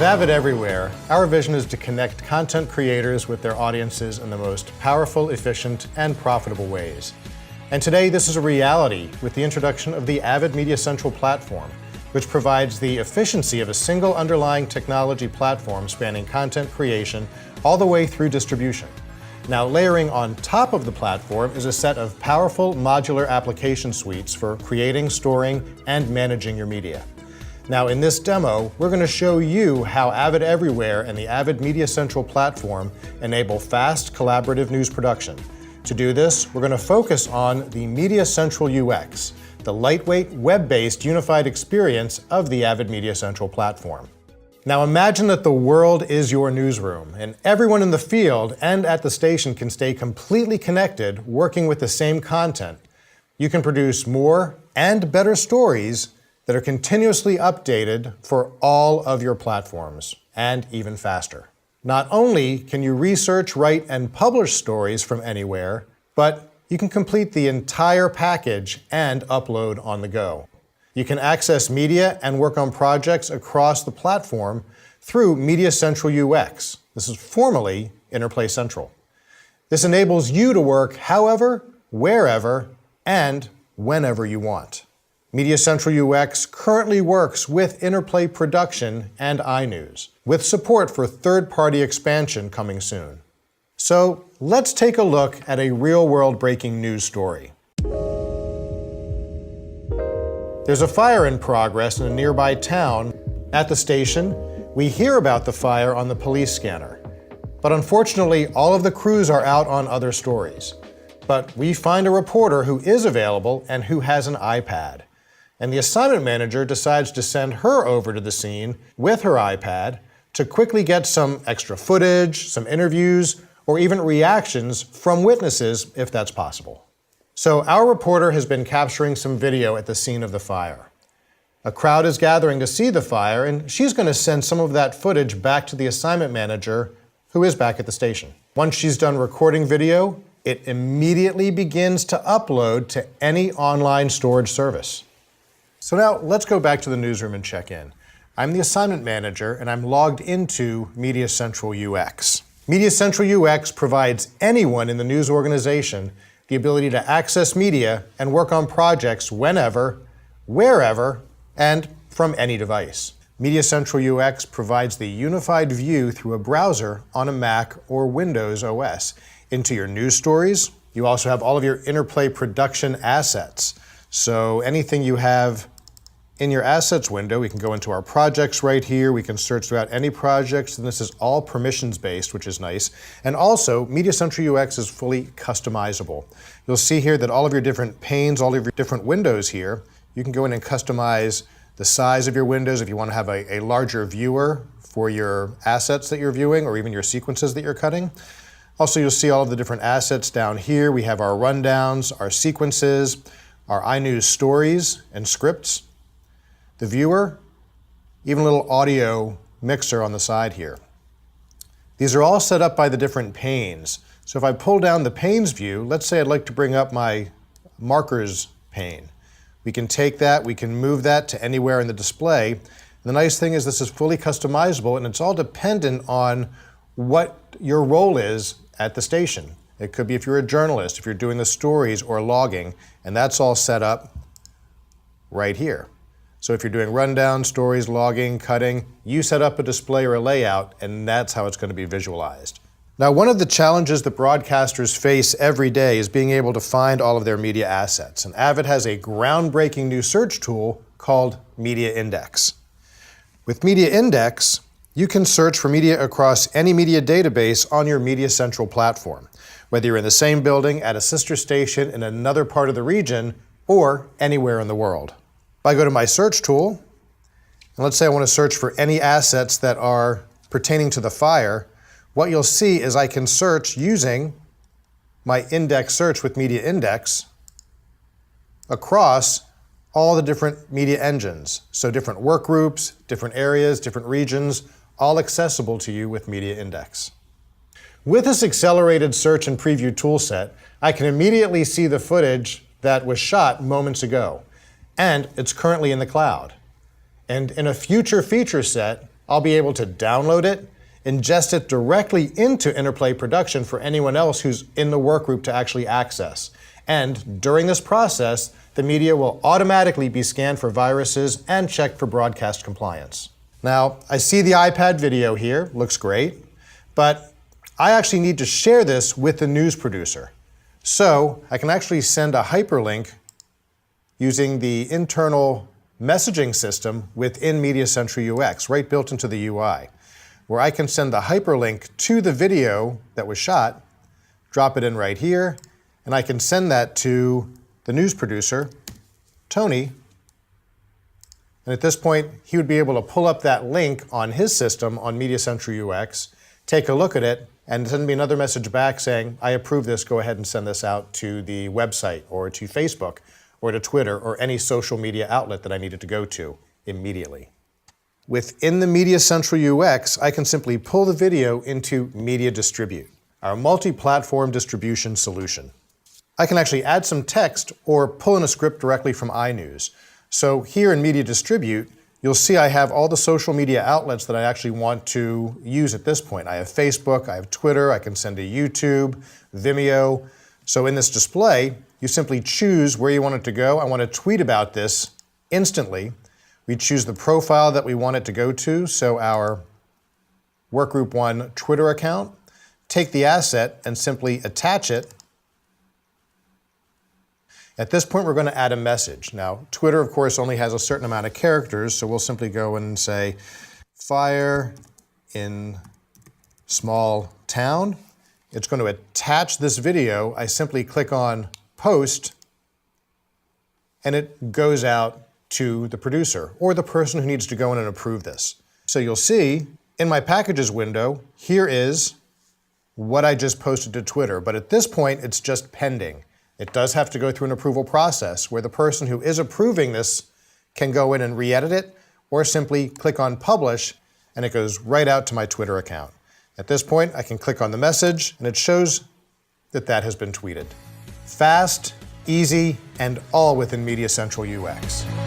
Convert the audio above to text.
Avid Everywhere, our vision is to connect content creators with their audiences in the most powerful, efficient, and profitable ways. And today, this is a reality with the introduction of the Avid MediaCentral platform, which provides the efficiency of a single underlying technology platform spanning content creation all the way through distribution. Now, layering on top of the platform is a set of powerful modular application suites for creating, storing, and managing your media. Now, in this demo, we're going to show you how Avid Everywhere and the Avid MediaCentral platform enable fast, collaborative news production. To do this, we're going to focus on the MediaCentral UX, the lightweight, web-based unified experience of the Avid MediaCentral platform. Now imagine that the world is your newsroom, and everyone in the field and at the station can stay completely connected, working with the same content. You can produce more and better stories that are continuously updated for all of your platforms, and even faster. Not only can you research, write, and publish stories from anywhere, but you can complete the entire package and upload on the go. You can access media and work on projects across the platform through MediaCentral UX. This is formerly Interplay Central. This enables you to work however, wherever, and whenever you want. MediaCentral UX currently works with Interplay Production and iNews, with support for third-party expansion coming soon. So let's take a look at a real-world breaking news story. There's a fire in progress in a nearby town. At the station, we hear about the fire on the police scanner. But unfortunately, all of the crews are out on other stories. But we find a reporter who is available and who has an iPad. And the assignment manager decides to send her over to the scene with her iPad to quickly get some extra footage, some interviews, or even reactions from witnesses if that's possible. So our reporter has been capturing some video at the scene of the fire. A crowd is gathering to see the fire, and she's going to send some of that footage back to the assignment manager, who is back at the station. Once she's done recording video, it immediately begins to upload to any online storage service. So now let's go back to the newsroom and check in. I'm the assignment manager, and I'm logged into MediaCentral UX. MediaCentral UX provides anyone in the news organization the ability to access media and work on projects whenever, wherever, and from any device. MediaCentral UX provides the unified view through a browser on a Mac or Windows OS into your news stories. You also have all of your Interplay production assets. So anything you have in your assets window, we can go into our projects right here. We can search throughout any projects, and this is all permissions-based, which is nice. And also, MediaCentral UX is fully customizable. You'll see here that all of your different panes, all of your different windows here, you can go in and customize the size of your windows if you want to have a larger viewer for your assets that you're viewing or even your sequences that you're cutting. Also, you'll see all of the different assets down here. We have our rundowns, our sequences, our iNews stories and scripts, the viewer, even a little audio mixer on the side here. These are all set up by the different panes. So if I pull down the panes view, let's say I'd like to bring up my markers pane. We can take that, we can move that to anywhere in the display. And the nice thing is this is fully customizable, and it's all dependent on what your role is at the station. It could be if you're a journalist, if you're doing the stories or logging, and that's all set up right here. So if you're doing rundown, stories, logging, cutting, you set up a display or a layout, and that's how it's going to be visualized. Now, one of the challenges that broadcasters face every day is being able to find all of their media assets. And Avid has a groundbreaking new search tool called Media Index. With Media Index, you can search for media across any media database on your MediaCentral platform, whether you're in the same building, at a sister station in another part of the region, or anywhere in the world. If I go to my search tool, and let's say I want to search for any assets that are pertaining to the fire, what you'll see is I can search using my index search with Media Index across all the different media engines. So different work groups, different areas, different regions, all accessible to you with Media Index. With this accelerated search and preview toolset, I can immediately see the footage that was shot moments ago. And it's currently in the cloud. And in a future feature set, I'll be able to download it, ingest it directly into Interplay production for anyone else who's in the workgroup to actually access. And during this process, the media will automatically be scanned for viruses and checked for broadcast compliance. Now, I see the iPad video here, looks great, but I actually need to share this with the news producer. So I can actually send a hyperlink using the internal messaging system within MediaCentral UX, right built into the UI, where I can send the hyperlink to the video that was shot, drop it in right here, and I can send that to the news producer, Tony, and at this point, he would be able to pull up that link on his system on MediaCentral UX, take a look at it, and send me another message back saying, I approve this, go ahead and send this out to the website or to Facebook or to Twitter or any social media outlet that I needed to go to immediately. Within the MediaCentral UX, I can simply pull the video into Media Distribute, our multi-platform distribution solution. I can actually add some text or pull in a script directly from iNews. So here in Media Distribute, you'll see I have all the social media outlets that I actually want to use at this point. I have Facebook, I have Twitter, I can send to YouTube, Vimeo. So in this display, you simply choose where you want it to go. I want to tweet about this instantly. We choose the profile that we want it to go to, so our Workgroup 1 Twitter account. Take the asset and simply attach it. At this point, we're going to add a message. Now, Twitter, of course, only has a certain amount of characters, so we'll simply go and say, fire in small town. It's going to attach this video. I simply click on post, and it goes out to the producer or the person who needs to go in and approve this. So you'll see in my packages window, here is what I just posted to Twitter, but at this point, it's just pending. It does have to go through an approval process where the person who is approving this can go in and re-edit it or simply click on publish and it goes right out to my Twitter account. At this point, I can click on the message and it shows that that has been tweeted. Fast, easy, and all within MediaCentral UX.